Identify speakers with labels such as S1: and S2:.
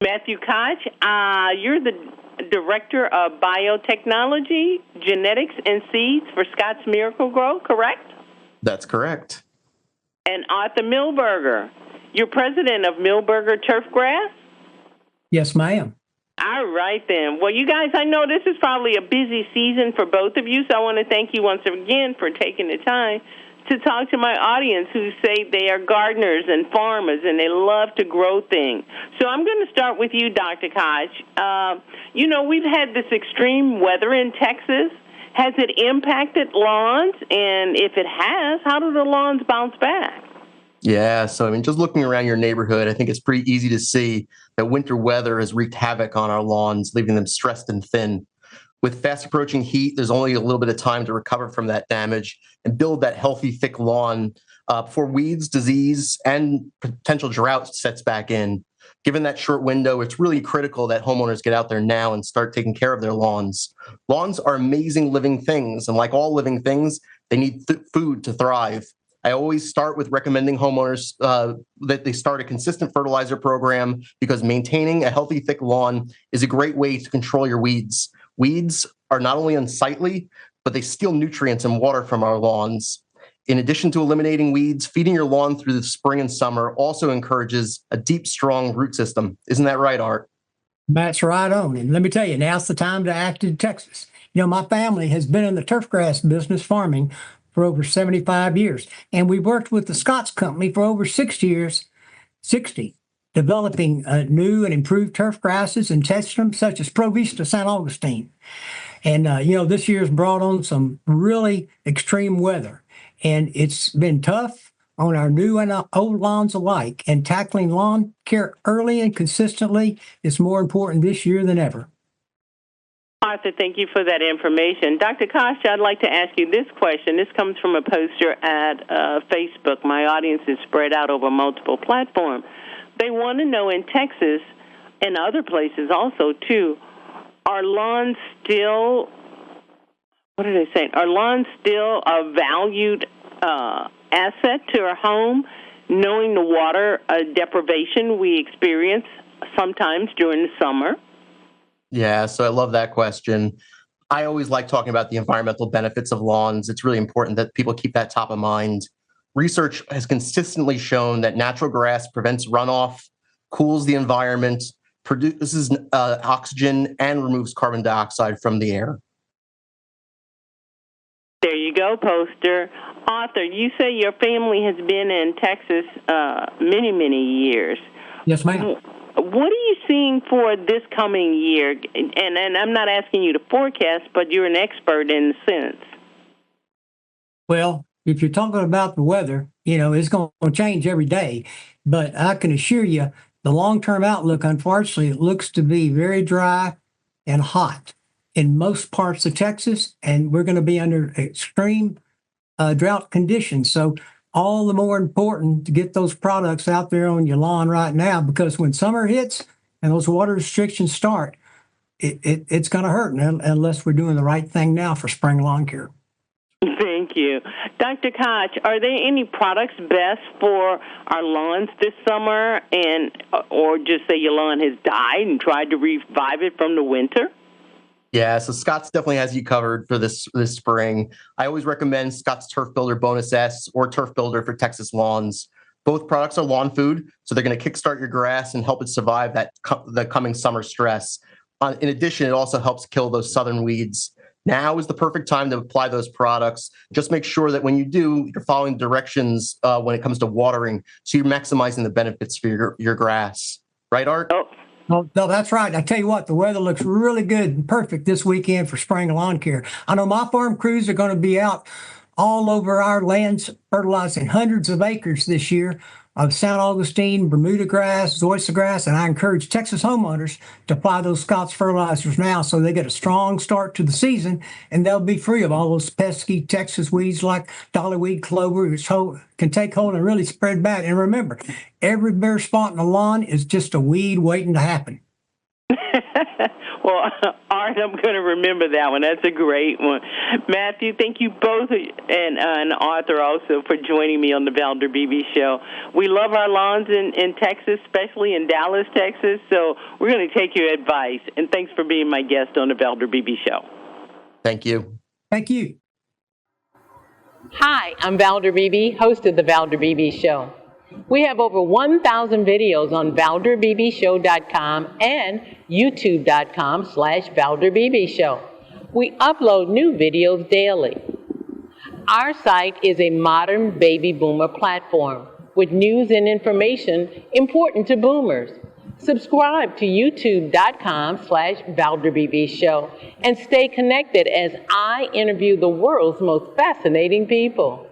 S1: Matthew Koch, you're the Director of Biotechnology, Genetics, and Seeds for Scott's Miracle-Gro, correct?
S2: That's correct.
S1: And Arthur Milberger, you're President of Milberger Turfgrass?
S3: Yes, ma'am.
S1: All right, then. Well, you guys, I know this is probably a busy season for both of you, so I want to thank you once again for taking the time to talk to my audience who say they are gardeners and farmers and they love to grow things. So I'm going to start with you, Dr. Koch. We've had this extreme weather in Texas. Has it impacted lawns? And if it has, how do the lawns bounce back?
S2: Yeah, so just looking around your neighborhood, I think it's pretty easy to see that winter weather has wreaked havoc on our lawns, leaving them stressed and thin. With fast approaching heat, there's only a little bit of time to recover from that damage and build that healthy, thick lawn before weeds, disease, and potential drought sets back in. Given that short window, it's really critical that homeowners get out there now and start taking care of their lawns. Lawns are amazing living things, and like all living things, they need food to thrive. I always start with recommending homeowners that they start a consistent fertilizer program because maintaining a healthy, thick lawn is a great way to control your weeds. Weeds are not only unsightly, but they steal nutrients and water from our lawns. In addition to eliminating weeds, feeding your lawn through the spring and summer also encourages a deep, strong root system. Isn't that right, Art?
S3: That's right on. And let me tell you, now's the time to act in Texas. My family has been in the turfgrass business farming for over 75 years. And we worked with the Scotts Company for over 60, developing new and improved turf grasses and testing them, such as Pro Vista St. Augustine. And, this year's brought on some really extreme weather. And it's been tough on our new and old lawns alike. And tackling lawn care early and consistently is more important this year than ever.
S1: Arthur, thank you for that information. Dr. Koch, I'd like to ask you this question. This comes from a poster at Facebook. My audience is spread out over multiple platforms. They want to know in Texas and other places also, too, are lawns still, Are lawns still a valued asset to our home, knowing the water deprivation we experience sometimes during the summer?
S2: Yeah, so I love that question. I always like talking about the environmental benefits of lawns. It's really important that people keep that top of mind. Research has consistently shown that natural grass prevents runoff, cools the environment, produces oxygen, and removes carbon dioxide from the air.
S1: There you go, poster. Arthur, you say your family has been in Texas many, many years.
S3: Yes, ma'am.
S1: What are you seeing for this coming year? And I'm not asking you to forecast, but you're an expert in the sense.
S3: Well, if you're talking about the weather, it's going to change every day. But I can assure you, the long-term outlook, unfortunately, it looks to be very dry and hot in most parts of Texas, and we're going to be under extreme drought conditions. So all the more important to get those products out there on your lawn right now, because when summer hits and those water restrictions start, it's going to hurt unless we're doing the right thing now for spring lawn care.
S1: Thank you. Dr. Koch, are there any products best for our lawns this summer, or just say your lawn has died and tried to revive it from the winter?
S2: Yeah, so Scott's definitely has you covered for this spring. I always recommend Scott's Turf Builder Bonus S or Turf Builder for Texas lawns. Both products are lawn food, so they're going to kickstart your grass and help it survive the coming summer stress. In addition, it also helps kill those southern weeds. Now is the perfect time to apply those products. Just make sure that when you do, you're following directions when it comes to watering, so you're maximizing the benefits for your grass. Right, Art?
S1: Oh.
S3: No, that's right. I tell you what, the weather looks really good and perfect this weekend for spring lawn care. I know my farm crews are going to be out all over our lands fertilizing hundreds of acres this year of St. Augustine, Bermuda grass, zoysia grass, and I encourage Texas homeowners to apply those Scott's fertilizers now so they get a strong start to the season, and they'll be free of all those pesky Texas weeds like dollyweed, clover, which can take hold and really spread bad. And remember, every bare spot in the lawn is just a weed waiting to happen.
S1: Well, Art, I'm going to remember that one. That's a great one. Matthew, thank you both, and Arthur also, for joining me on the Valder Beebe Show. We love our lawns in Texas, especially in Dallas, Texas, so we're going to take your advice. And thanks for being my guest on the Valder Beebe Show.
S2: Thank you.
S3: Thank you.
S4: Hi, I'm Valder Beebe, host of the Valder Beebe Show. We have over 1,000 videos on ValderBeebeShow.com and YouTube.com/ValderBeebeShow. We upload new videos daily. Our site is a modern baby boomer platform with news and information important to boomers. Subscribe to YouTube.com/ValderBeebeShow and stay connected as I interview the world's most fascinating people.